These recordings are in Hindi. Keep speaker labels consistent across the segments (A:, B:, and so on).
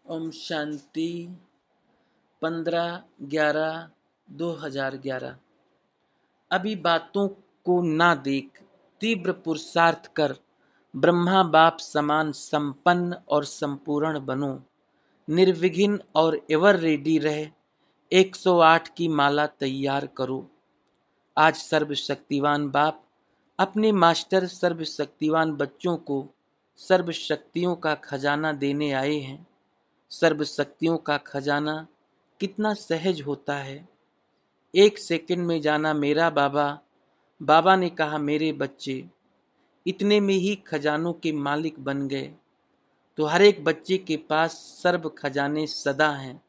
A: ओम शांति। 15/11/2011। अभी बातों को ना देख, तीव्र पुरुषार्थ कर, ब्रह्मा बाप समान संपन्न और संपूर्ण बनो। निर्विघ्न और एवर रेडी रहे, 108 की माला तैयार करो। आज सर्वशक्तिवान बाप अपने मास्टर सर्वशक्तिवान बच्चों को सर्व शक्तियों का खजाना देने आए हैं। सर्व शक्तियों का खजाना कितना सहज होता है। 1 सेकंड में जाना मेरा बाबा। बाबा ने कहा मेरे बच्चे, इतने में ही खजानों के मालिक बन गए। तो हर एक बच्चे के पास सर्व खजाने सदा हैं।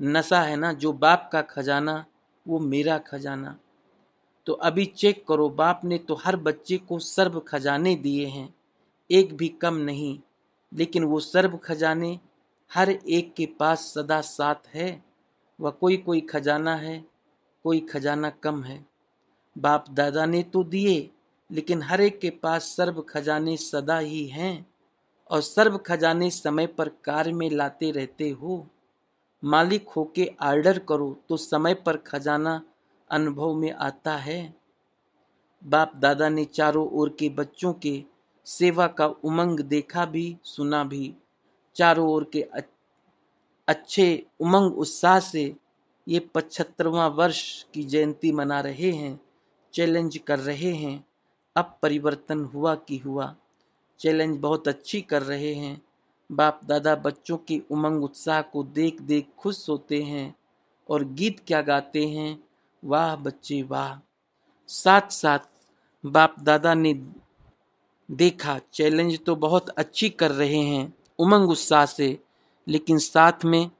A: नशा है ना, जो बाप का खजाना वो मेरा खजाना। तो अभी चेक करो, बाप ने तो हर बच्चे को सर्व खजाने दिए हैं, एक भी कम नहीं। लेकिन वो सर्व खजाने हर एक के पास सदा साथ है। वह कोई कोई खजाना है, कोई खजाना कम है। बाप दादा ने तो दिए, लेकिन हर एक के पास सर्व खजाने सदा ही हैं। और सर्व खजाने समय पर कार्य में लाते रहते हो। मालिक होके ऑर्डर करो तो समय पर खजाना अनुभव में आता है। बाप दादा ने चारों ओर के बच्चों के सेवा का उमंग देखा भी सुना भी। चारों ओर के अच्छे उमंग उत्साह से ये 75वां वर्ष की जयंती मना रहे हैं, चैलेंज कर रहे हैं। अब परिवर्तन हुआ कि हुआ। चैलेंज बहुत अच्छी कर रहे हैं। बाप दादा बच्चों के उमंग उत्साह को देख देख खुश होते हैं और गीत क्या गाते हैं, वाह बच्चे वाह। साथ साथ बाप दादा ने देखा चैलेंज तो बहुत अच्छी कर रहे हैं उमंग उत्साह से, लेकिन साथ में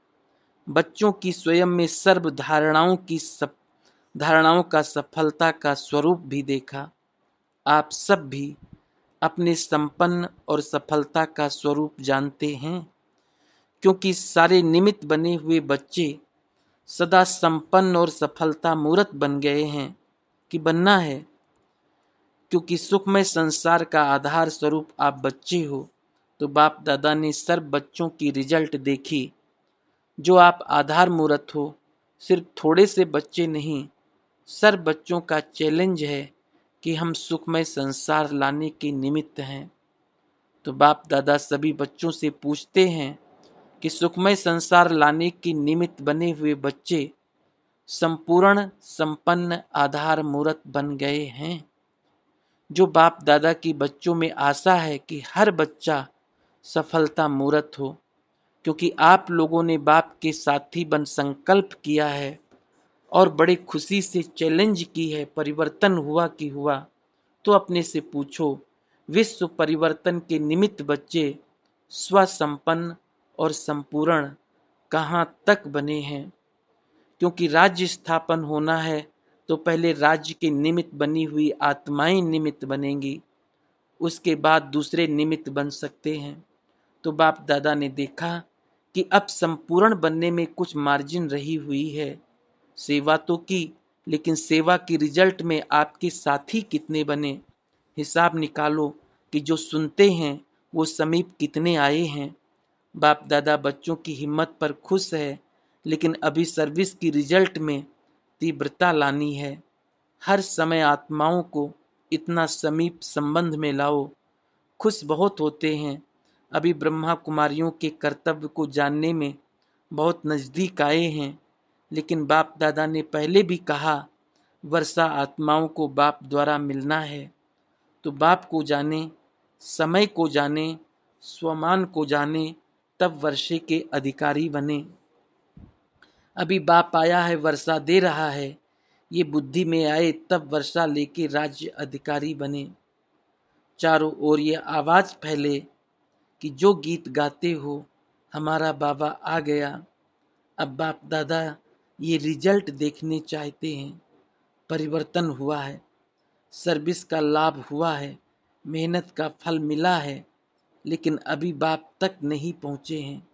A: बच्चों की स्वयं में सर्व धारणाओं का सफलता का स्वरूप भी देखा। आप सब भी अपने संपन्न और सफलता का स्वरूप जानते हैं, क्योंकि सारे निमित्त बने हुए बच्चे सदा संपन्न और सफलता मूर्त बन गए हैं कि बनना है। क्योंकि सुखमय संसार का आधार स्वरूप आप बच्चे हो। तो बाप दादा ने सर्व बच्चों की रिजल्ट देखी। जो आप आधार मूर्त हो, सिर्फ थोड़े से बच्चे नहीं, सर्व बच्चों का चैलेंज है कि हम सुखमय संसार लाने के निमित्त हैं। तो बाप दादा सभी बच्चों से पूछते हैं कि सुखमय संसार लाने के निमित्त बने हुए बच्चे संपूर्ण संपन्न आधार मूर्त बन गए हैं। जो बाप दादा की बच्चों में आशा है कि हर बच्चा सफलता मूर्त हो, क्योंकि आप लोगों ने बाप के साथी बन संकल्प किया है और बड़ी खुशी से चैलेंज की है। परिवर्तन हुआ कि हुआ। तो अपने से पूछो, विश्व परिवर्तन के निमित्त बच्चे स्वसंपन्न और संपूर्ण कहाँ तक बने हैं। क्योंकि राज्य स्थापन होना है तो पहले राज्य के निमित्त बनी हुई आत्माएं निमित्त बनेंगी, उसके बाद दूसरे निमित्त बन सकते हैं। तो बाप दादा ने देखा कि अब संपूर्ण बनने में कुछ मार्जिन रही हुई है। सेवा तो की, लेकिन सेवा की रिजल्ट में आपके साथी कितने बने। हिसाब निकालो कि जो सुनते हैं वो समीप कितने आए हैं। बाप दादा बच्चों की हिम्मत पर खुश है, लेकिन अभी सर्विस की रिजल्ट में तीव्रता लानी है। हर समय आत्माओं को इतना समीप संबंध में लाओ। खुश बहुत होते हैं। अभी ब्रह्मा कुमारियों के कर्तव्य को जानने में बहुत नजदीक आए हैं, लेकिन बाप दादा ने पहले भी कहा वर्षा आत्माओं को बाप द्वारा मिलना है। तो बाप को जाने, समय को जाने, स्वमान को जाने, तब वर्षे के अधिकारी बने। अभी बाप आया है, वर्षा दे रहा है, ये बुद्धि में आए तब वर्षा लेके राज्य अधिकारी बने। चारों ओर ये आवाज फैले कि जो गीत गाते हो हमारा बाबा आ गया। अब बाप दादा ये रिजल्ट देखने चाहते हैं। परिवर्तन हुआ है, सर्विस का लाभ हुआ है, मेहनत का फल मिला है, लेकिन अभी बाप तक नहीं पहुंचे हैं।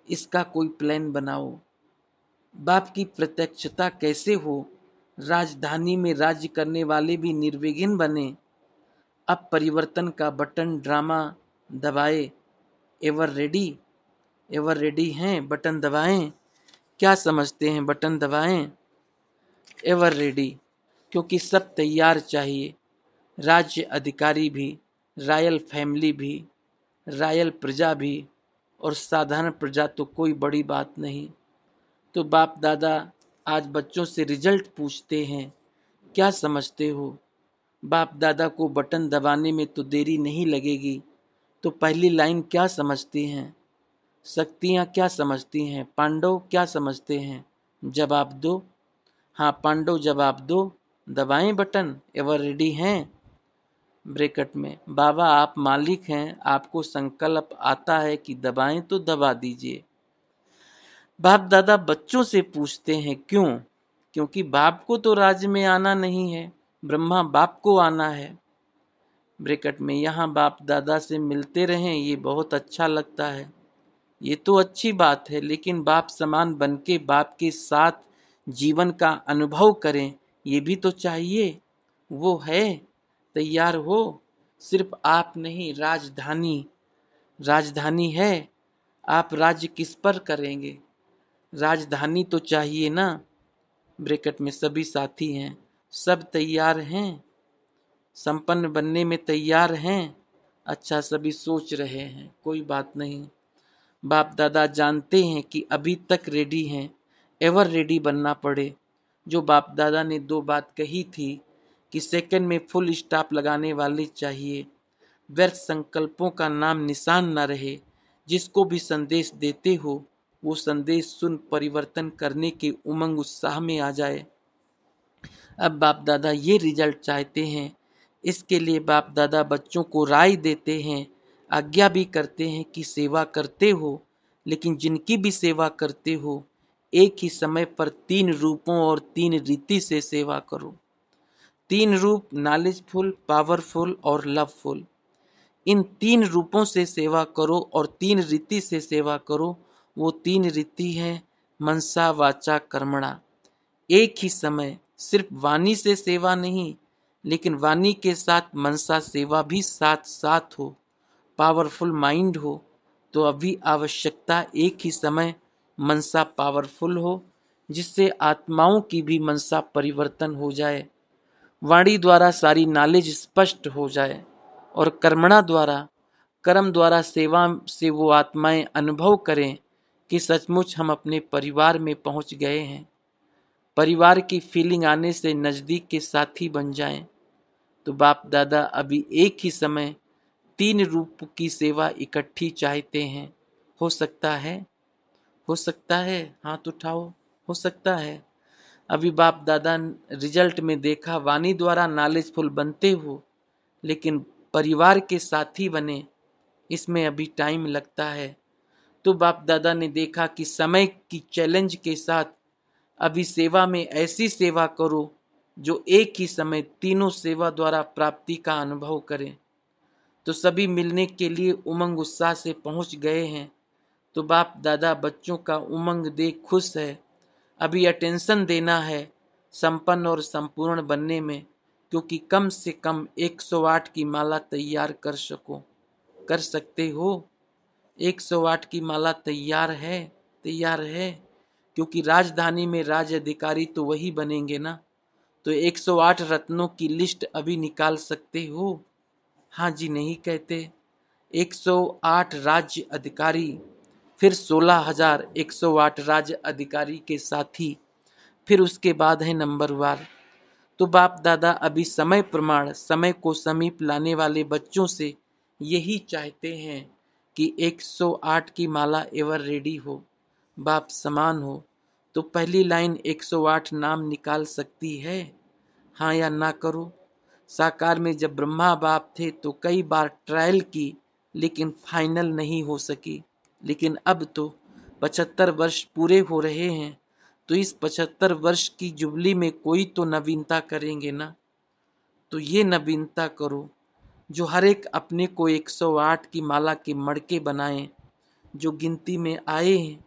A: इसका कोई प्लान बनाओ। बाप की प्रत्यक्षता कैसे हो। राजधानी में राज्य करने वाले भी निर्विघ्न बने। अब परिवर्तन का बटन ड्रामा दबाए, एवर रेडी। एवर रेडी हैं, बटन दबाएं। क्या समझते हैं, बटन दबाएं। एवर रेडी, क्योंकि सब तैयार चाहिए। राज्य अधिकारी भी, रॉयल फैमिली भी, रॉयल प्रजा भी, और साधारण प्रजा तो कोई बड़ी बात नहीं। तो बाप दादा आज बच्चों से रिजल्ट पूछते हैं, क्या समझते हो। बाप दादा को बटन दबाने में तो देरी नहीं लगेगी। तो पहली लाइन क्या समझती हैं, शक्तियाँ क्या समझती हैं, पांडव क्या समझते हैं, जवाब दो। हाँ पांडव जवाब दो, दबाएं बटन, एवर रेडी हैं। ब्रैकेट में, बाबा आप मालिक हैं, आपको संकल्प आता है कि दबाएं तो दबा दीजिए। बाप दादा बच्चों से पूछते हैं क्यों, क्योंकि बाप को तो राज्य में आना नहीं है, ब्रह्मा बाप को आना है। ब्रैकेट में, यहाँ बाप दादा से मिलते रहें ये बहुत अच्छा लगता है। ये तो अच्छी बात है, लेकिन बाप समान बनके बाप के साथ जीवन का अनुभव करें ये भी तो चाहिए। वो है, तैयार हो। सिर्फ आप नहीं, राजधानी, राजधानी है। आप राज्य किस पर करेंगे, राजधानी तो चाहिए ना। ब्रैकेट में, सभी साथी हैं, सब तैयार हैं, संपन्न बनने में तैयार हैं। अच्छा सभी सोच रहे हैं, कोई बात नहीं। बाप दादा जानते हैं कि अभी तक रेडी हैं, एवर रेडी बनना पड़े। जो बाप दादा ने दो बात कही थी कि सेकंड में फुल स्टॉप लगाने वाले चाहिए, व्यर्थ संकल्पों का नाम निशान न रहे। जिसको भी संदेश देते हो वो संदेश सुन परिवर्तन करने के उमंग उत्साह में आ जाए। अब बाप दादा ये रिजल्ट चाहते हैं, इसके लिए बाप दादा बच्चों को राय देते हैं, आज्ञा भी करते हैं कि सेवा करते हो, लेकिन जिनकी भी सेवा करते हो एक ही समय पर 3 रूपों और 3 रीति से सेवा करो। 3 रूप, नॉलेजफुल, पावरफुल और लवफुल। इन 3 रूपों से सेवा करो और 3 रीति से सेवा करो। वो 3 रीति हैं मनसा वाचा कर्मणा। एक ही समय सिर्फ वाणी से सेवा नहीं, लेकिन वाणी के साथ मनसा सेवा भी साथ साथ हो। पावरफुल माइंड हो तो अभी आवश्यकता एक ही समय मनसा पावरफुल हो, जिससे आत्माओं की भी मनसा परिवर्तन हो जाए। वाणी द्वारा सारी नॉलेज स्पष्ट हो जाए और कर्मणा द्वारा, कर्म द्वारा सेवा से वो आत्माएं अनुभव करें कि सचमुच हम अपने परिवार में पहुंच गए हैं। परिवार की फीलिंग आने से नजदीक के साथी बन जाएं। तो बाप दादा अभी एक ही समय 3 रूप की सेवा इकट्ठी चाहते हैं। हो सकता है, हो सकता है, हाथ उठाओ, हो सकता है। अभी बाप दादा रिजल्ट में देखा वाणी द्वारा नॉलेजफुल बनते हो, लेकिन परिवार के साथी बने, इसमें अभी टाइम लगता है। तो बाप दादा ने देखा कि समय की चैलेंज के साथ अभी सेवा में ऐसी सेवा करो जो एक ही समय तीनों सेवा द्वारा प्राप्ति का अनुभव करें। तो सभी मिलने के लिए उमंग उत्साह से पहुंच गए हैं। तो बाप दादा बच्चों का उमंग देख खुश है। अभी अटेंशन देना है संपन्न और संपूर्ण बनने में, क्योंकि कम से कम 108 की माला तैयार कर सको। कर सकते हो, 108 की माला तैयार है, तैयार है, क्योंकि राजधानी में राज अधिकारी तो वही बनेंगे ना। तो 108 रत्नों की लिस्ट अभी निकाल सकते हो, हाँ जी नहीं कहते। 108 राज्य अधिकारी, फिर 16,108 राज्य अधिकारी के साथी, फिर उसके बाद है नंबरवार। तो बाप दादा अभी समय प्रमाण, समय को समीप लाने वाले बच्चों से यही चाहते हैं कि 108 की माला एवर रेडी हो, बाप समान हो। तो पहली लाइन 108 नाम निकाल सकती है, हाँ या ना करो। साकार में जब ब्रह्मा बाप थे तो कई बार ट्रायल की, लेकिन फाइनल नहीं हो सकी। लेकिन अब तो 75 वर्ष पूरे हो रहे हैं, तो इस 75 वर्ष की जुबली में कोई तो नवीनता करेंगे ना। तो ये नवीनता करो, जो हर एक अपने को 108 की माला के मड़के बनाएं, जो गिनती में आए हैं।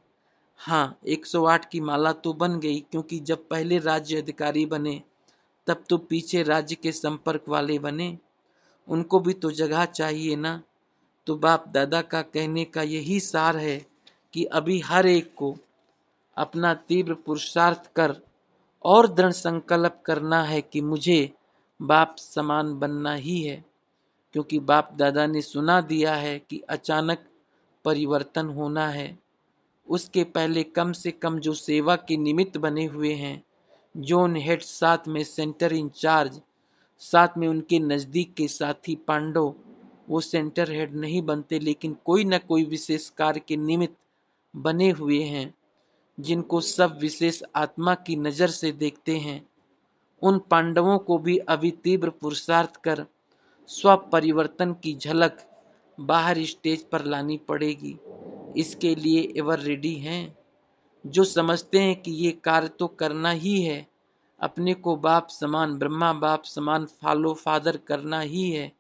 A: हाँ 108 की माला तो बन गई, क्योंकि जब पहले राज्य अधिकारी बने तब तो पीछे राज्य के संपर्क वाले बने, उनको भी तो जगह चाहिए ना। तो बाप दादा का कहने का यही सार है कि अभी हर एक को अपना तीव्र पुरुषार्थ कर और दृढ़ संकल्प करना है कि मुझे बाप समान बनना ही है, क्योंकि बाप दादा ने सुना दिया है कि अचानक परिवर्तन होना है। उसके पहले कम से कम जो सेवा के निमित्त बने हुए हैं, जोन हेड, साथ में सेंटर इंचार्ज, साथ में उनके नज़दीक के साथी पांडव, वो सेंटर हेड नहीं बनते लेकिन कोई न कोई विशेष कार्य के निमित्त बने हुए हैं, जिनको सब विशेष आत्मा की नज़र से देखते हैं। उन पांडवों को भी अभी तीव्र पुरुषार्थ कर स्व परिवर्तन की झलक बाहर स्टेज पर लानी पड़ेगी। इसके लिए एवर रेडी हैं, जो समझते हैं कि ये कार्य तो करना ही है, अपने को बाप समान, ब्रह्मा बाप समान फॉलो फादर करना ही है।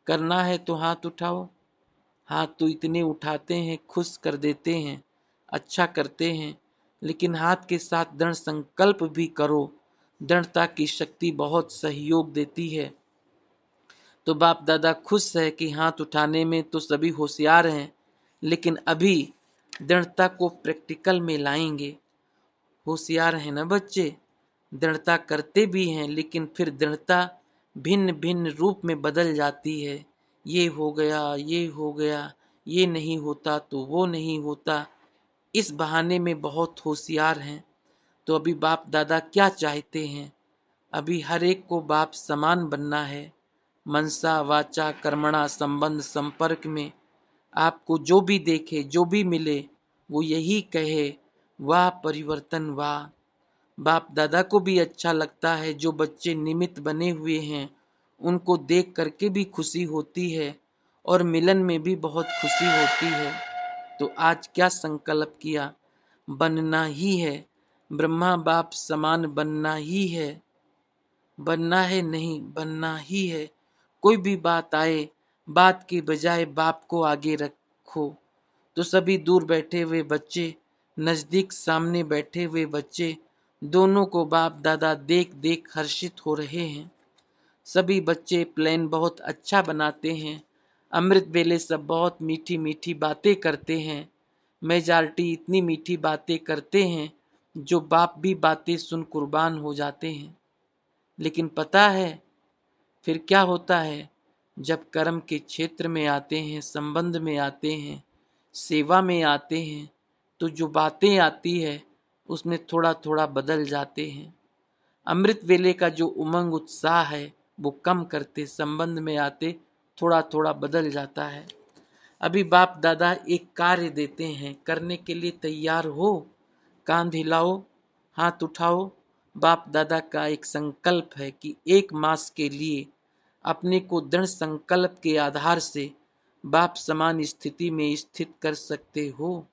A: करना है तो हाथ उठाओ। हाथ तो इतने उठाते हैं, खुश कर देते हैं, अच्छा करते हैं, लेकिन हाथ के साथ दृढ़ संकल्प भी करो। दृढ़ता की शक्ति बहुत सहयोग देती है। तो बाप दादा खुश है कि हाथ उठाने में तो सभी होशियार हैं, लेकिन अभी दृढ़ता को प्रैक्टिकल में लाएंगे। होशियार हैं ना बच्चे, दृढ़ता करते भी हैं, लेकिन फिर दृढ़ता भिन्न भिन्न रूप में बदल जाती है। ये हो गया, ये हो गया, ये नहीं होता तो वो नहीं होता, इस बहाने में बहुत होशियार हैं। तो अभी बाप दादा क्या चाहते हैं? अभी हर एक को बाप समान बनना है। मनसा वाचा कर्मणा संबंध संपर्क में आपको जो भी देखे, जो भी मिले, वो यही कहे, वाह परिवर्तन वाह। बाप दादा को भी अच्छा लगता है, जो बच्चे निमित्त बने हुए हैं उनको देख करके भी खुशी होती है और मिलन में भी बहुत खुशी होती है। तो आज क्या संकल्प किया? बनना ही है, ब्रह्मा बाप समान बनना ही है। बनना है नहीं, बनना ही है। कोई भी बात आए, बात के बजाय बाप को आगे रखो। तो सभी दूर बैठे हुए बच्चे, नजदीक सामने बैठे हुए बच्चे, दोनों को बाप दादा देख देख हर्षित हो रहे हैं। सभी बच्चे प्लान बहुत अच्छा बनाते हैं। अमृत वेले सब बहुत मीठी मीठी बातें करते हैं। मेजॉरिटी इतनी मीठी बातें करते हैं जो बाप भी बातें सुन कुर्बान हो जाते हैं। लेकिन पता है फिर क्या होता है? जब कर्म के क्षेत्र में आते हैं, संबंध में आते हैं, सेवा में आते हैं, तो जो बातें आती है उसमें थोड़ा थोड़ा बदल जाते हैं। अमृत वेले का जो उमंग उत्साह है वो कम करते, संबंध में आते थोड़ा थोड़ा बदल जाता है। अभी बाप दादा एक कार्य देते हैं, करने के लिए तैयार हो? कांध हिलाओ, हाथ उठाओ। बाप दादा का एक संकल्प है कि 1 मास के लिए अपने को दृढ़ संकल्प के आधार से बाप समान स्थिति में स्थित कर सकते हो।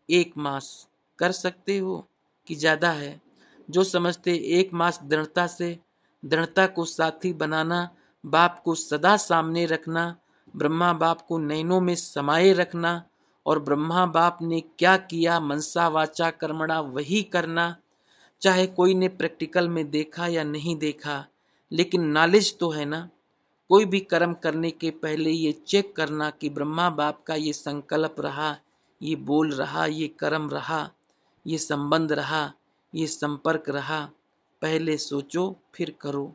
A: 1 मास कर सकते हो कि ज्यादा है? जो समझते 1 मास दृढ़ता से, दृढ़ता को साथी बनाना, बाप को सदा सामने रखना, ब्रह्मा बाप को नैनों में समाये रखना, और ब्रह्मा बाप ने क्या किया मनसा वाचा कर्मणा वही करना, चाहे कोई ने प्रैक्टिकल में देखा या नहीं देखा, लेकिन नॉलेज तो है ना। कोई भी कर्म करने के पहले ये चेक करना कि ब्रह्मा बाप का ये संकल्प रहा, ये बोल रहा, ये कर्म रहा, ये संबंध रहा, ये संपर्क रहा। पहले सोचो फिर करो।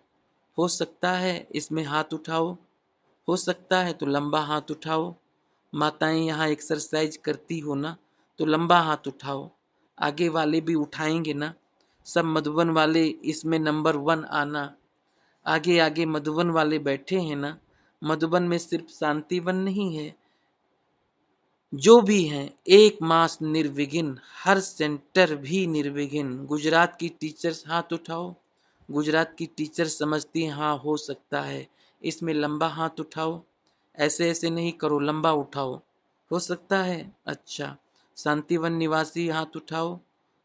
A: हो सकता है इसमें हाथ उठाओ, हो सकता है तो लंबा हाथ उठाओ। माताएं यहाँ एक्सरसाइज करती हो ना, तो लंबा हाथ उठाओ। आगे वाले भी उठाएंगे ना, सब मधुबन वाले इसमें नंबर 1 आना। आगे आगे मधुबन वाले बैठे हैं ना। मधुबन में सिर्फ शांतिवन नहीं है, जो भी हैं 1 मास निर्विघ्न, हर सेंटर भी निर्विघ्न। गुजरात की टीचर्स हाथ उठाओ। गुजरात की टीचर समझती हैं हाँ हो सकता है, इसमें लंबा हाथ उठाओ। ऐसे ऐसे नहीं करो, लंबा उठाओ। हो सकता है? अच्छा। शांतिवन निवासी हाथ उठाओ।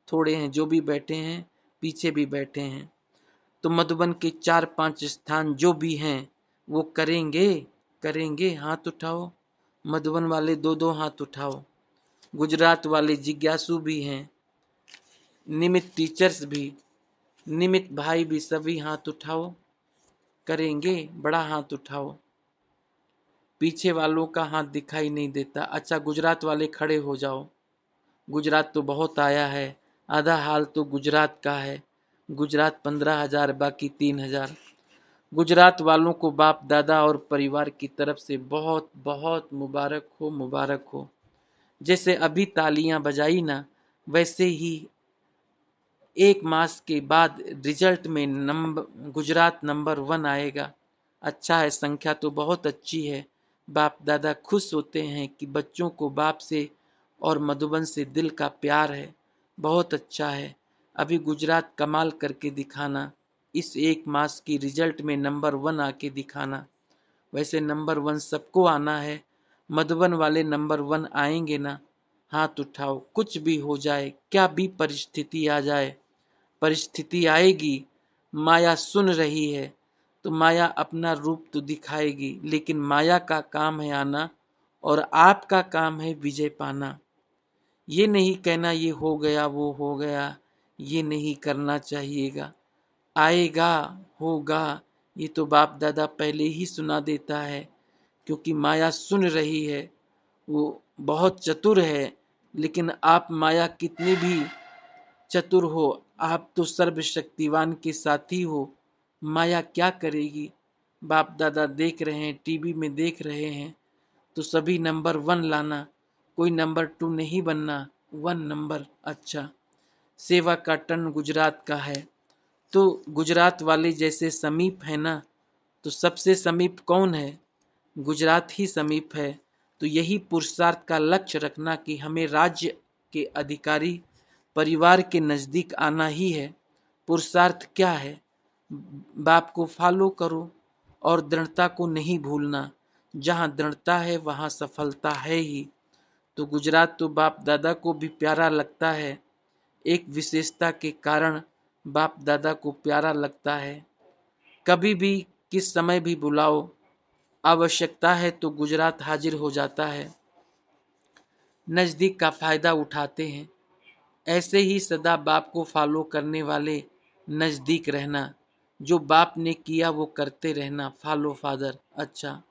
A: थोड़े हैं जो भी बैठे हैं, पीछे भी बैठे हैं। तो मधुबन के 4-5 स्थान जो भी हैं वो करेंगे, करेंगे, हाथ उठाओ। मधुबन वाले 2-2 हाथ उठाओ। गुजरात वाले जिज्ञासु भी हैं, निमित टीचर्स भी, निमित भाई भी, सभी हाथ उठाओ। करेंगे, बड़ा हाथ उठाओ। पीछे वालों का हाथ दिखाई नहीं देता। अच्छा, गुजरात वाले खड़े हो जाओ। गुजरात तो बहुत आया है, आधा हाल तो गुजरात का है। गुजरात 15,000 बाकी 3,000। गुजरात वालों को बाप दादा और परिवार की तरफ से बहुत बहुत मुबारक हो, मुबारक हो। जैसे अभी तालियां बजाई ना, वैसे ही 1 मास के बाद रिजल्ट में गुजरात नंबर 1 आएगा। अच्छा है, संख्या तो बहुत अच्छी है। बाप दादा खुश होते हैं कि बच्चों को बाप से और मधुबन से दिल का प्यार है। बहुत अच्छा है। अभी गुजरात कमाल करके दिखाना, इस 1 मास की रिजल्ट में नंबर 1 आके दिखाना। वैसे नंबर 1 सबको आना है। मधुबन वाले नंबर 1 आएंगे ना? हाथ उठाओ। कुछ भी हो जाए, क्या भी परिस्थिति आ जाए, परिस्थिति आएगी। माया सुन रही है तो माया अपना रूप तो दिखाएगी, लेकिन माया का काम है आना और आपका काम है विजय पाना। ये नहीं कहना ये हो गया वो हो गया, ये नहीं करना चाहिएगा। आएगा, होगा, ये तो बाप दादा पहले ही सुना देता है, क्योंकि माया सुन रही है। वो बहुत चतुर है, लेकिन आप माया कितनी भी चतुर हो, आप तो सर्वशक्तिवान के साथी हो। माया क्या करेगी? बाप दादा देख रहे हैं, टीवी में देख रहे हैं, तो सभी नंबर 1 लाना, कोई नंबर 2 नहीं बनना, 1 नंबर। अच्छा, सेवा का टर्न गुजरात का है, तो गुजरात वाले जैसे समीप है ना, तो सबसे समीप कौन है? गुजरात ही समीप है। तो यही पुरुषार्थ का लक्ष्य रखना कि हमें राज्य के अधिकारी परिवार के नज़दीक आना ही है। पुरुषार्थ क्या है? बाप को फॉलो करो और दृढ़ता को नहीं भूलना। जहाँ दृढ़ता है वहाँ सफलता है ही। तो गुजरात तो बाप दादा को भी प्यारा लगता है। एक विशेषता के कारण बाप दादा को प्यारा लगता है। कभी भी किस समय भी बुलाओ, आवश्यकता है तो गुजरात हाजिर हो जाता है। नज़दीक का फायदा उठाते हैं। ऐसे ही सदा बाप को फॉलो करने वाले नज़दीक रहना, जो बाप ने किया वो करते रहना। Follow father. अच्छा,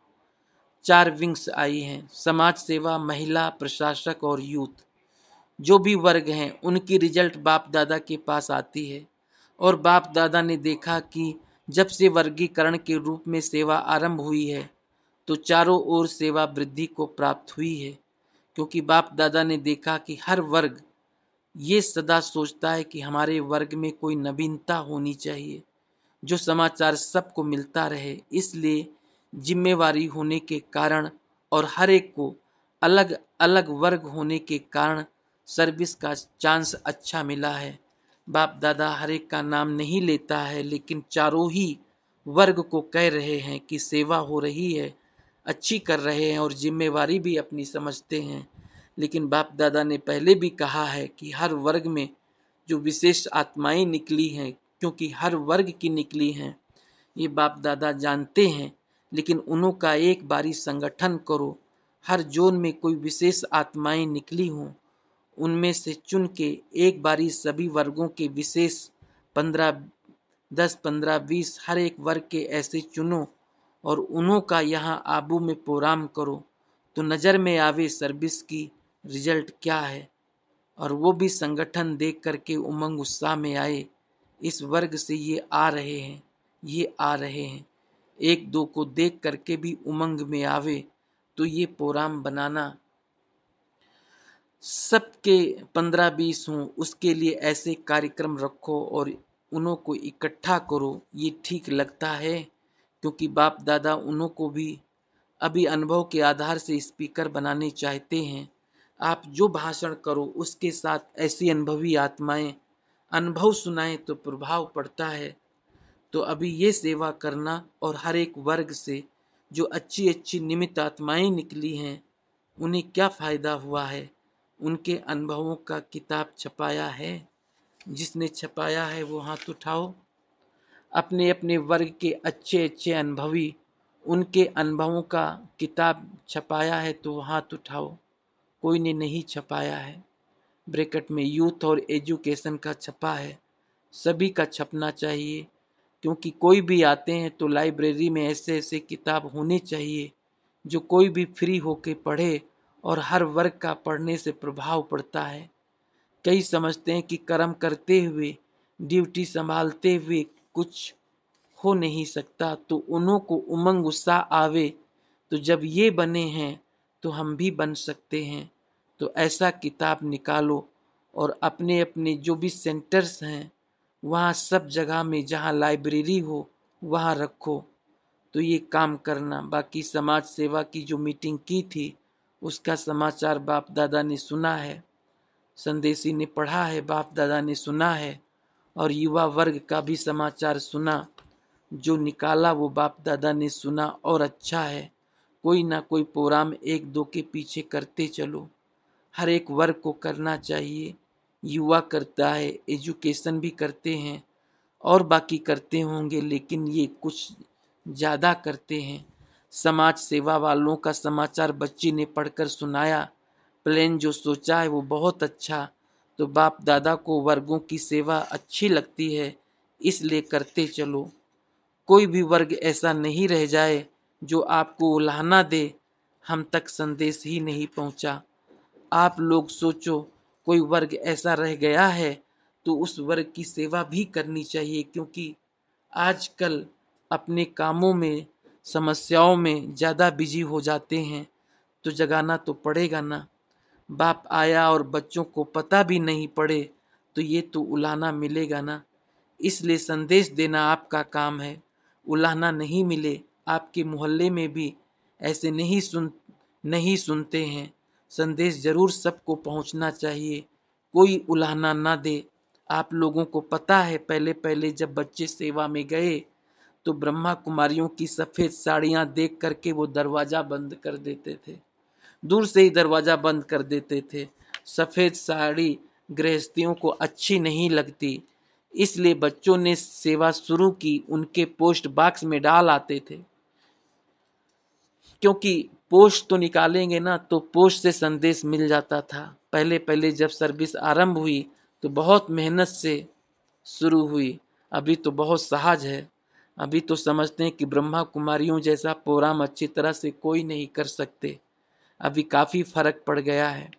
A: 4 विंग्स आई हैं, समाज सेवा, महिला, प्रशासक और यूथ। जो भी वर्ग हैं उनकी रिजल्ट बाप दादा के पास आती है, और बाप दादा ने देखा कि जब से वर्गीकरण के रूप में सेवा आरंभ हुई है तो चारों ओर सेवा वृद्धि को प्राप्त हुई है। क्योंकि बाप दादा ने देखा कि हर वर्ग ये सदा सोचता है कि हमारे वर्ग में कोई नवीनता होनी चाहिए, जो समाचार सबको मिलता रहे। इसलिए जिम्मेवारी होने के कारण और हर एक को अलग अलग वर्ग होने के कारण सर्विस का चांस अच्छा मिला है। बाप दादा हर एक का नाम नहीं लेता है, लेकिन चारों ही वर्ग को कह रहे हैं कि सेवा हो रही है, अच्छी कर रहे हैं और जिम्मेवारी भी अपनी समझते हैं। लेकिन बाप दादा ने पहले भी कहा है कि हर वर्ग में जो विशेष आत्माएं निकली हैं, क्योंकि हर वर्ग की निकली हैं, ये बाप दादा जानते हैं। लेकिन उन्हों का एक बारी संगठन करो, हर जोन में कोई विशेष आत्माएं निकली हों, उनमें से चुन के एक बारी सभी वर्गों के विशेष 15, 10, 15, 20 हर एक वर्ग के ऐसे चुनो और उन्हों का यहाँ आबू में प्रोग्राम करो, तो नज़र में आवे सर्विस की रिजल्ट क्या है। और वो भी संगठन देख करके उमंग उत्साह में आए, इस वर्ग से ये आ रहे हैं, ये आ रहे हैं। एक दो को देख करके भी उमंग में आवे, तो ये प्रोग्राम बनाना। सबके 15-20 हों, उसके लिए ऐसे कार्यक्रम रखो और उन्हों को इकट्ठा करो, ये ठीक लगता है। क्योंकि बाप दादा उन्हों को भी अभी अनुभव के आधार से स्पीकर बनाने चाहते हैं। आप जो भाषण करो उसके साथ ऐसी अनुभवी आत्माएं अनुभव सुनाएं तो प्रभाव पड़ता है। तो अभी ये सेवा करना, और हर एक वर्ग से जो अच्छी अच्छी निमित्त आत्माएं निकली हैं उन्हें क्या फ़ायदा हुआ है, उनके अनुभवों का किताब छपाया है। जिसने छपाया है वो हाथ उठाओ। अपने अपने वर्ग के अच्छे अच्छे अनुभवी, उनके अनुभवों का किताब छपाया है तो हाथ उठाओ। कोई ने नहीं छपाया है। ब्रैकेट में यूथ और एजुकेशन का छपा है। सभी का छपना चाहिए, क्योंकि कोई भी आते हैं तो लाइब्रेरी में ऐसे ऐसे किताब होने चाहिए जो कोई भी फ्री होके पढ़े, और हर वर्ग का पढ़ने से प्रभाव पड़ता है। कई समझते हैं कि कर्म करते हुए, ड्यूटी संभालते हुए कुछ हो नहीं सकता, तो उन्हों को उमंग उत्साह आवे, तो जब ये बने हैं तो हम भी बन सकते हैं। तो ऐसा किताब निकालो और अपने अपने जो भी सेंटर्स हैं वहाँ सब जगह में जहाँ लाइब्रेरी हो वहाँ रखो, तो ये काम करना। बाकी समाज सेवा की जो मीटिंग की थी उसका समाचार बाप दादा ने सुना है, संदेशी ने पढ़ा है, बाप दादा ने सुना है, और युवा वर्ग का भी समाचार सुना। जो निकाला वो बाप दादा ने सुना और अच्छा है। कोई ना कोई प्रोग्राम एक दो के पीछे करते चलो, हर एक वर्ग को करना चाहिए। युवा करता है, एजुकेशन भी करते हैं और बाकी करते होंगे, लेकिन ये कुछ ज़्यादा करते हैं। समाज सेवा वालों का समाचार बच्ची ने पढ़कर सुनाया। प्लान जो सोचा है वो बहुत अच्छा। तो बाप दादा को वर्गों की सेवा अच्छी लगती है, इसलिए करते चलो। कोई भी वर्ग ऐसा नहीं रह जाए जो आपको उलाहना दे। हम तक संदेश ही नहीं पहुंचा। आप लोग सोचो, कोई वर्ग ऐसा रह गया है तो उस वर्ग की सेवा भी करनी चाहिए, क्योंकि आजकल अपने कामों में, समस्याओं में ज़्यादा बिजी हो जाते हैं, तो जगाना तो पड़ेगा ना। बाप आया और बच्चों को पता भी नहीं पड़े तो ये तो उलाहना मिलेगा ना। इसलिए संदेश देना आपका काम है। उलाहना नहीं मिले, आपके मोहल्ले में भी ऐसे नहीं सुनते हैं। संदेश जरूर सबको पहुंचना चाहिए, कोई उलाहना ना दे। आप लोगों को पता है, पहले पहले जब बच्चे सेवा में गए तो ब्रह्मा कुमारियों की सफेद साड़ियां देख करके वो दरवाजा बंद कर देते थे, दूर से ही दरवाजा बंद कर देते थे। सफेद साड़ी गृहस्थियों को अच्छी नहीं लगती, इसलिए बच्चों ने सेवा शुरू की, उनके पोस्ट बॉक्स में डाल आते थे। क्योंकि पोस्ट तो निकालेंगे ना, तो पोस्ट से संदेश मिल जाता था। पहले पहले जब सर्विस आरंभ हुई तो बहुत मेहनत से शुरू हुई, अभी तो बहुत सहज है। अभी तो समझते हैं कि ब्रह्मा कुमारियों जैसा प्रोग्राम अच्छी तरह से कोई नहीं कर सकते। अभी काफी फर्क पड़ गया है।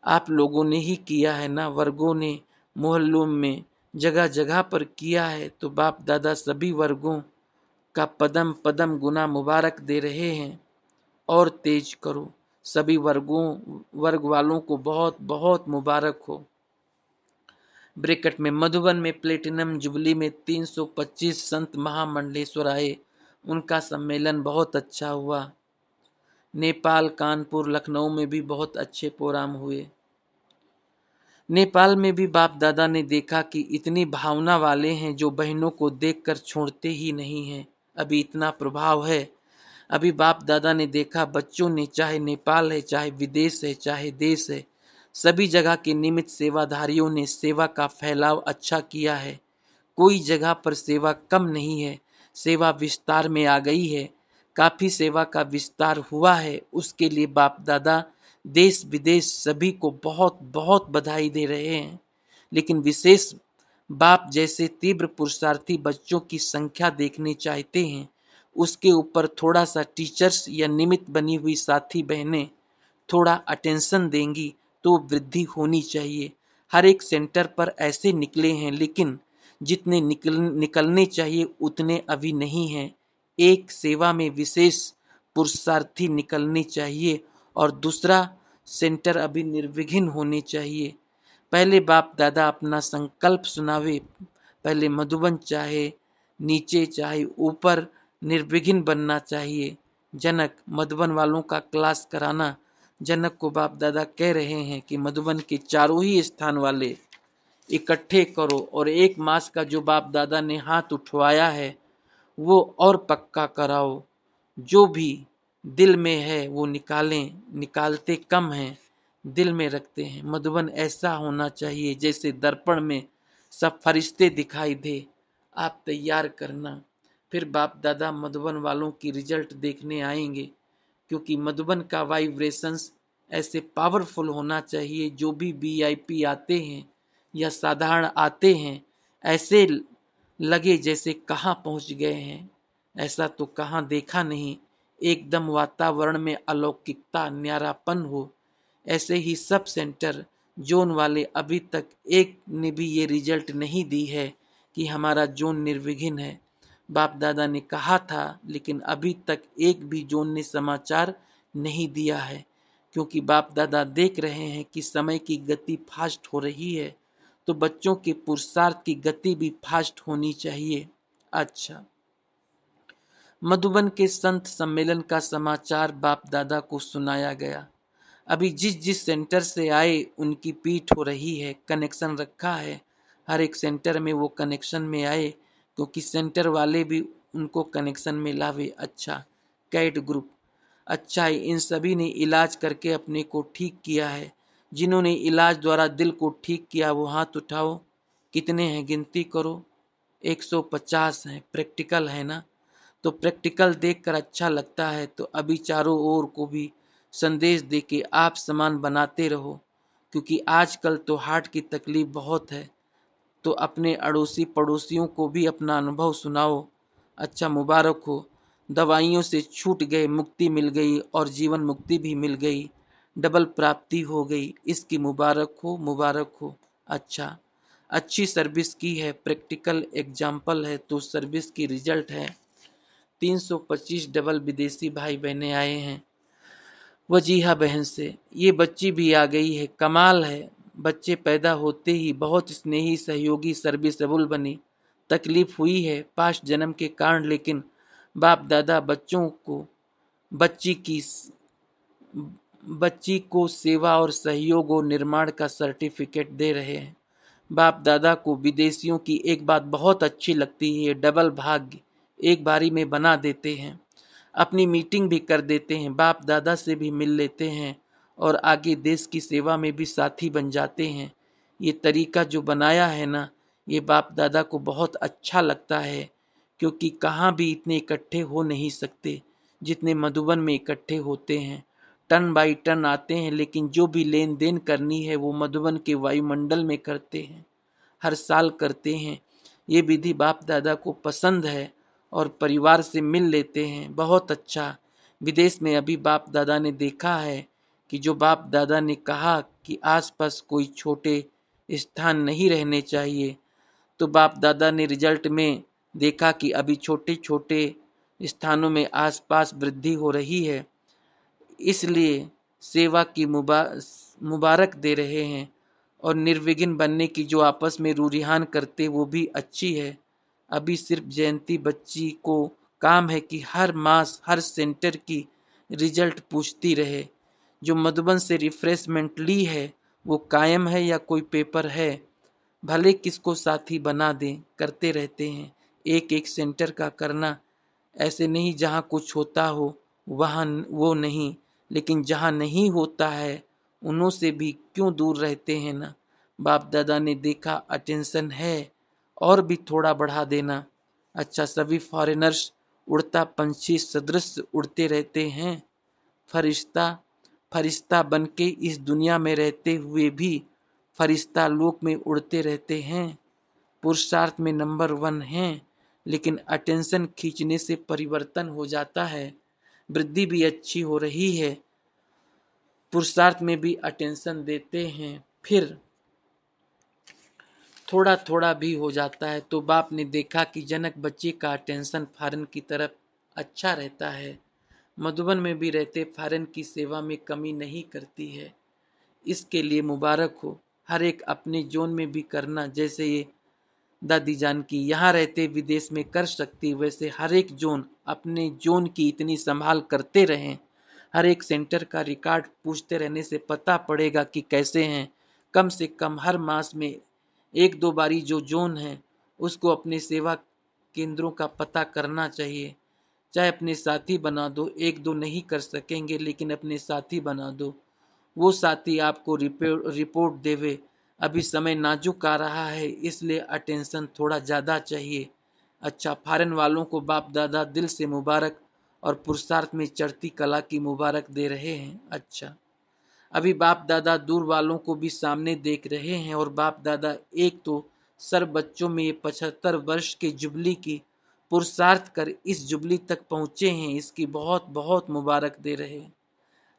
A: आप लोगों ने ही किया है ना, वर्गों ने मोहल्लों में जगह जगह पर किया है, तो बाप दादा सभी वर्गों का पदम पदम गुना मुबारक दे रहे हैं। और तेज करो, सभी वर्ग वालों को बहुत बहुत मुबारक हो। ब्रैकेट में मधुबन में प्लेटिनम जुबली में 325 संत महामंडलेश्वर आए, उनका सम्मेलन बहुत अच्छा हुआ। नेपाल, कानपुर, लखनऊ में भी बहुत अच्छे प्रोग्राम हुए। नेपाल में भी बाप दादा ने देखा कि इतनी भावना वाले हैं जो बहनों को देखकर छोड़ते ही नहीं हैं। अभी इतना प्रभाव है। अभी बाप दादा ने देखा बच्चों ने, चाहे नेपाल है, चाहे विदेश है, चाहे देश है, सभी जगह के निमित्त सेवाधारियों ने सेवा का फैलाव अच्छा किया है। कोई जगह पर सेवा कम नहीं है, सेवा विस्तार में आ गई है। काफी सेवा का विस्तार हुआ है, उसके लिए बाप दादा देश विदेश सभी को बहुत बहुत बधाई दे रहे हैं। लेकिन विशेष बाप जैसे तीव्र पुरुषार्थी बच्चों की संख्या देखने चाहते हैं, उसके ऊपर थोड़ा सा टीचर्स या निमित्त बनी हुई साथी बहनें थोड़ा अटेंशन देंगी तो वृद्धि होनी चाहिए। हर एक सेंटर पर ऐसे निकले हैं, लेकिन जितने निकलने चाहिए उतने अभी नहीं हैं। एक सेवा में विशेष पुरुषार्थी निकलने चाहिए और दूसरा सेंटर अभी निर्विघ्न होने चाहिए। पहले बाप दादा अपना संकल्प सुनावे, पहले मधुबन चाहे नीचे चाहे ऊपर निर्विघ्न बनना चाहिए। जनक मधुबन वालों का क्लास कराना, जनक को बाप दादा कह रहे हैं कि मधुबन के चारों ही स्थान वाले इकट्ठे करो और 1 मास का जो बाप दादा ने हाथ उठवाया है वो और पक्का कराओ। जो भी दिल में है वो निकालें, निकालते कम हैं, दिल में रखते हैं। मधुबन ऐसा होना चाहिए जैसे दर्पण में सब फरिश्ते दिखाई दे। आप तैयार करना, फिर बाप दादा मधुबन वालों की रिजल्ट देखने आएंगे, क्योंकि मधुबन का वाइब्रेशंस ऐसे पावरफुल होना चाहिए। जो भी वीआईपी आते हैं या साधारण आते हैं, ऐसे लगे जैसे कहाँ पहुँच गए हैं, ऐसा तो कहाँ देखा नहीं। एकदम वातावरण में अलौकिकता, न्यारापन हो। ऐसे ही सब सेंटर जोन वाले अभी तक एक ने भी ये रिजल्ट नहीं दी है कि हमारा जोन निर्विघ्न है। बाप दादा ने कहा था, लेकिन अभी तक एक भी जोन ने समाचार नहीं दिया है, क्योंकि बाप दादा देख रहे हैं कि समय की गति फास्ट हो रही है, तो बच्चों के पुरुषार्थ की गति भी फास्ट होनी चाहिए। अच्छा, मधुबन के संत सम्मेलन का समाचार बाप दादा को सुनाया गया। अभी जिस जिस सेंटर से आए उनकी पीठ हो रही है, कनेक्शन रखा है, हर एक सेंटर में वो कनेक्शन में आए, क्योंकि सेंटर वाले भी उनको कनेक्शन में लावे। अच्छा, कैट ग्रुप, अच्छा है, इन सभी ने इलाज करके अपने को ठीक किया है। जिन्होंने इलाज द्वारा दिल को ठीक किया वो हाथ उठाओ। कितने हैं गिनती करो। 150 हैं। प्रैक्टिकल है ना, तो प्रैक्टिकल देखकर अच्छा लगता है, तो अभी चारों ओर को भी संदेश देके आप सामान बनाते रहो, क्योंकि आजकल तो हार्ट की तकलीफ बहुत है, तो अपने अड़ोसी पड़ोसियों को भी अपना अनुभव सुनाओ। अच्छा, मुबारक हो, दवाइयों से छूट गए, मुक्ति मिल गई और जीवन मुक्ति भी मिल गई, डबल प्राप्ति हो गई, इसकी मुबारक हो, मुबारक हो। अच्छा, अच्छी सर्विस की है, प्रैक्टिकल एग्जाम्पल है, तो सर्विस की रिजल्ट है। 325 डबल विदेशी भाई बहनें आए हैं। वजीहा बहन से ये बच्ची भी आ गई है, कमाल है। बच्चे पैदा होते ही बहुत स्नेही, सहयोगी, सर्विसेबल बनी। तकलीफ हुई है पास्ट जन्म के कारण, लेकिन बाप दादा बच्चों को बच्ची की बच्ची को सेवा और सहयोग और निर्माण का सर्टिफिकेट दे रहे हैं। बाप दादा को विदेशियों की एक बात बहुत अच्छी लगती है, डबल भाग्य एक बारी में बना देते हैं। अपनी मीटिंग भी कर देते हैं, बाप दादा से भी मिल लेते हैं और आगे देश की सेवा में भी साथी बन जाते हैं। ये तरीका जो बनाया है ना, ये बाप दादा को बहुत अच्छा लगता है, क्योंकि कहाँ भी इतने इकट्ठे हो नहीं सकते जितने मधुबन में इकट्ठे होते हैं। टन बाई टन आते हैं, लेकिन जो भी लेन देन करनी है वो मधुबन के वायुमंडल में करते हैं, हर साल करते हैं। ये विधि बाप दादा को पसंद है और परिवार से मिल लेते हैं। बहुत अच्छा। विदेश में अभी बाप दादा ने देखा है कि जो बाप दादा ने कहा कि आसपास कोई छोटे स्थान नहीं रहने चाहिए, तो बाप दादा ने रिजल्ट में देखा कि अभी छोटे छोटे स्थानों में आसपास वृद्धि हो रही है। इसलिए सेवा की मुबारक दे रहे हैं, और निर्विघ्न बनने की जो आपस में रूरिहान करते वो भी अच्छी है। अभी सिर्फ जयंती बच्ची को काम है कि हर मास हर सेंटर की रिजल्ट पूछती रहे। जो मधुबन से रिफ्रेशमेंट ली है वो कायम है या कोई पेपर है, भले किसको साथी बना दें, करते रहते हैं। एक एक सेंटर का करना, ऐसे नहीं जहाँ कुछ होता हो वहाँ वो नहीं, लेकिन जहाँ नहीं होता है उन्हों से भी क्यों दूर रहते हैं ना। बाप दादा ने देखा अटेंशन है, और भी थोड़ा बढ़ा देना। अच्छा, सभी फॉरेनर्स उड़ता पंछी सदृश उड़ते रहते हैं। फरिश्ता फरिश्ता बन के इस दुनिया में रहते हुए भी फरिश्ता लोक में उड़ते रहते हैं। पुरुषार्थ में नंबर 1 हैं, लेकिन अटेंशन खींचने से परिवर्तन हो जाता है। वृद्धि भी अच्छी हो रही है, पुरुषार्थ में भी अटेंशन देते हैं, फिर थोड़ा थोड़ा भी हो जाता है। तो बाप ने देखा कि जनक बच्चे का अटेंशन फॉरेन की तरफ अच्छा रहता है। मधुबन में भी रहते फॉरेन की सेवा में कमी नहीं करती है। इसके लिए मुबारक हो। हर एक अपने जोन में भी करना, जैसे ये दादी जान की यहाँ रहते विदेश में कर सकती, वैसे हर एक जोन अपने जोन की इतनी संभाल करते रहें। हर एक सेंटर का रिकॉर्ड पूछते रहने से पता पड़ेगा कि कैसे हैं। कम से कम हर मास में एक दो बारी जो जोन है उसको अपने सेवा केंद्रों का पता करना चाहिए। चाहे अपने साथी बना दो, एक दो नहीं कर सकेंगे लेकिन अपने साथी बना दो, वो साथी आपको रिपोर्ट देवे। अभी समय नाजुक आ रहा है, इसलिए अटेंशन थोड़ा ज़्यादा चाहिए। अच्छा, फॉरेन वालों को बाप दादा दिल से मुबारक और पुरुषार्थ में चढ़ती कला की मुबारक दे रहे हैं। अच्छा, अभी बाप दादा दूर वालों को भी सामने देख रहे हैं, और बाप दादा एक तो सर बच्चों में ये 75 वर्ष के जुबली की पुरुषार्थ कर इस जुबली तक पहुँचे हैं, इसकी बहुत बहुत मुबारक दे रहे हैं।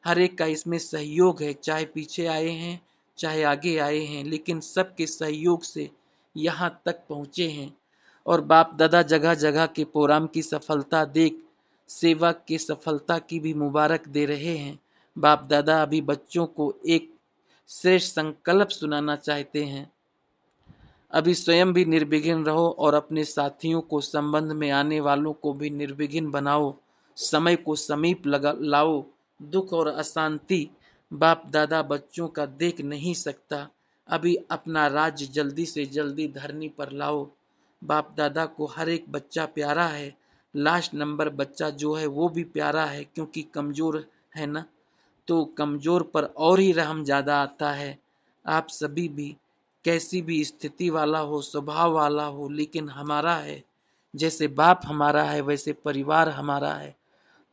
A: हर एक का इसमें सहयोग है, चाहे पीछे आए हैं चाहे आगे आए हैं, लेकिन सबके सहयोग से यहाँ तक पहुँचे हैं। और बाप दादा जगह जगह के प्रोग्राम की सफलता देख सेवा की सफलता की भी मुबारक दे रहे हैं। बाप दादा अभी बच्चों को एक श्रेष्ठ संकल्प सुनाना चाहते हैं। अभी स्वयं भी निर्विघ्न रहो और अपने साथियों को, संबंध में आने वालों को भी निर्विघ्न बनाओ। समय को समीप लगा लाओ। दुख और अशांति बाप दादा बच्चों का देख नहीं सकता। अभी अपना राज्य जल्दी से जल्दी धरनी पर लाओ। बाप दादा को हर एक बच्चा प्यारा है। लास्ट नंबर बच्चा जो है वो भी प्यारा है, क्योंकि कमजोर है ना, तो कमजोर पर और ही रहम ज्यादा आता है। आप सभी भी कैसी भी स्थिति वाला हो, स्वभाव वाला हो, लेकिन हमारा है। जैसे बाप हमारा है वैसे परिवार हमारा है।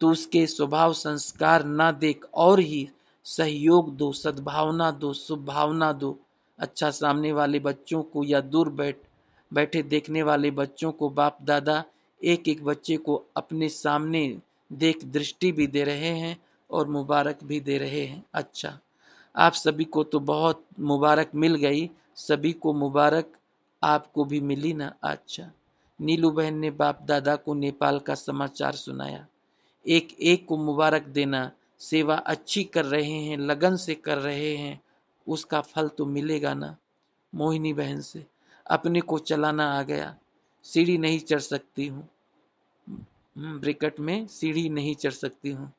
A: तो उसके स्वभाव संस्कार ना देख और ही सहयोग दो, सद्भावना दो, शुभ भावना दो। अच्छा, सामने वाले बच्चों को या दूर बैठे देखने वाले बच्चों को बाप दादा एक एक बच्चे को अपने सामने देख दृष्टि भी दे रहे हैं और मुबारक भी दे रहे हैं। अच्छा, आप सभी को तो बहुत मुबारक मिल गई, सभी को मुबारक आपको भी मिली ना। अच्छा, नीलू बहन ने बाप दादा को नेपाल का समाचार सुनाया। एक एक को मुबारक देना। सेवा अच्छी कर रहे हैं, लगन से कर रहे हैं, उसका फल तो मिलेगा ना। मोहिनी बहन से अपने को चलाना आ गया, सीढ़ी नहीं चढ़ सकती हूँ। ब्रैकेट में सीढ़ी नहीं चढ़ सकती हूँ।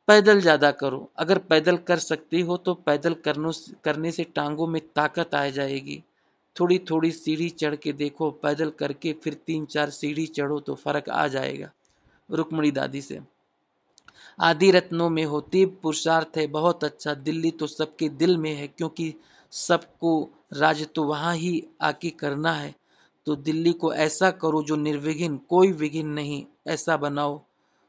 A: पैदल ज्यादा करो। अगर पैदल कर सकती हो तो पैदल करने से टांगों में ताकत आ जाएगी। थोड़ी थोड़ी सीढ़ी चढ़ के देखो, पैदल करके फिर 3-4 सीढ़ी चढ़ो तो फर्क आ जाएगा। रुक्मणी दादी से आदि रत्नों में होती पुरुषार्थ है बहुत अच्छा। दिल्ली तो सबके दिल में है, क्योंकि सबको राज तो वहाँ ही आके करना है। तो दिल्ली को ऐसा करो जो निर्विघ्न, कोई विघ्न नहीं, ऐसा बनाओ।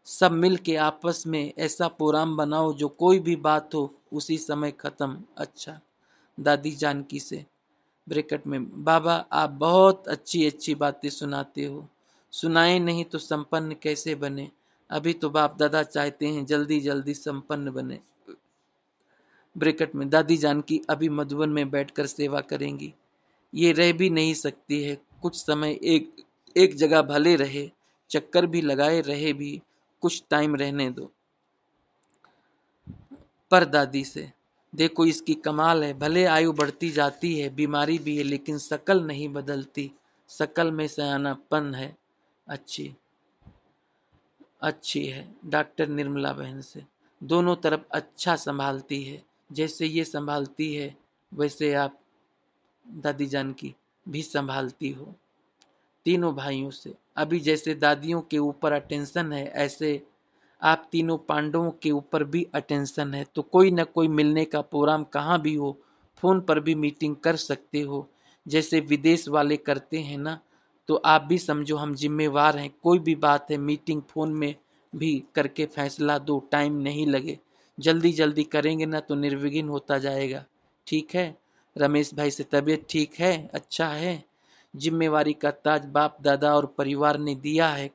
A: सब मिल के आपस में ऐसा प्रोग्राम बनाओ जो कोई भी बात हो उसी समय खत्म। अच्छा, दादी जानकी से ब्रैकेट में बाबा आप बहुत अच्छी अच्छी बातें सुनाते हो, सुनाए नहीं तो संपन्न कैसे बने। अभी तो बाप दादा चाहते हैं जल्दी जल्दी संपन्न बने। ब्रैकेट में दादी जानकी अभी मधुबन में बैठकर सेवा करेंगी। ये रह भी नहीं सकती है, कुछ समय एक एक जगह भले रहे, चक्कर भी लगाए रहे भी, कुछ टाइम रहने दो। पर दादी से देखो इसकी कमाल है, भले आयु बढ़ती जाती है, बीमारी भी है, लेकिन शकल नहीं बदलती, शकल में सयानापन है। अच्छी अच्छी है। डॉक्टर निर्मला बहन से दोनों तरफ अच्छा संभालती है, जैसे ये संभालती है वैसे आप दादी जानकी भी संभालती हो। तीनों भाइयों से अभी जैसे दादियों के ऊपर अटेंशन है, ऐसे आप तीनों पांडवों के ऊपर भी अटेंशन है। तो कोई ना कोई मिलने का प्रोग्राम कहाँ भी हो, फोन पर भी मीटिंग कर सकते हो, जैसे विदेश वाले करते हैं ना। तो आप भी समझो हम जिम्मेवार हैं, कोई भी बात है मीटिंग फोन में भी करके फैसला दो, टाइम नहीं लगे। जल्दी जल्दी करेंगे ना तो निर्विघ्न होता जाएगा। ठीक है। रमेश भाई से तबीयत ठीक है, अच्छा है। जिम्मेवारी का ताज बाप दादा और परिवार ने दिया है,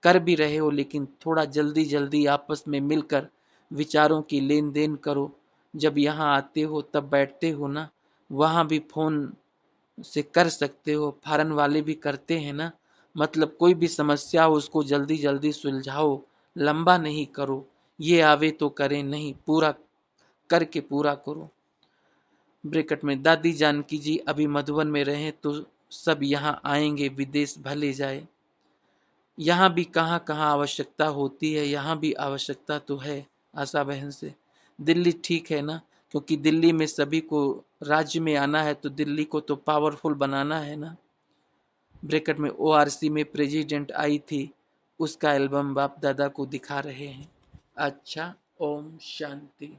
A: कर भी रहे हो, लेकिन थोड़ा जल्दी जल्दी आपस में मिलकर विचारों की लेन देन करो। जब यहाँ आते हो तब बैठते हो ना, वहाँ भी फोन से कर सकते हो, फॉरेन वाले भी करते हैं ना। मतलब कोई भी समस्या हो उसको जल्दी जल्दी सुलझाओ, लंबा नहीं करो। ये आवे तो करें, नहीं पूरा करके पूरा करो। ब्रैकेट में दादी जानकी जी अभी मधुबन में रहें तो सब यहाँ आएंगे, विदेश भले जाए। यहाँ भी कहाँ कहाँ आवश्यकता होती है, यहाँ भी आवश्यकता तो है। आशा बहन से दिल्ली ठीक है ना, क्योंकि दिल्ली में सभी को राज्य में आना है तो दिल्ली को तो पावरफुल बनाना है ना। ब्रैकेट में ओआरसी में प्रेसिडेंट आई थी, उसका एल्बम बाप दादा को दिखा रहे हैं। अच्छा, ओम शांति।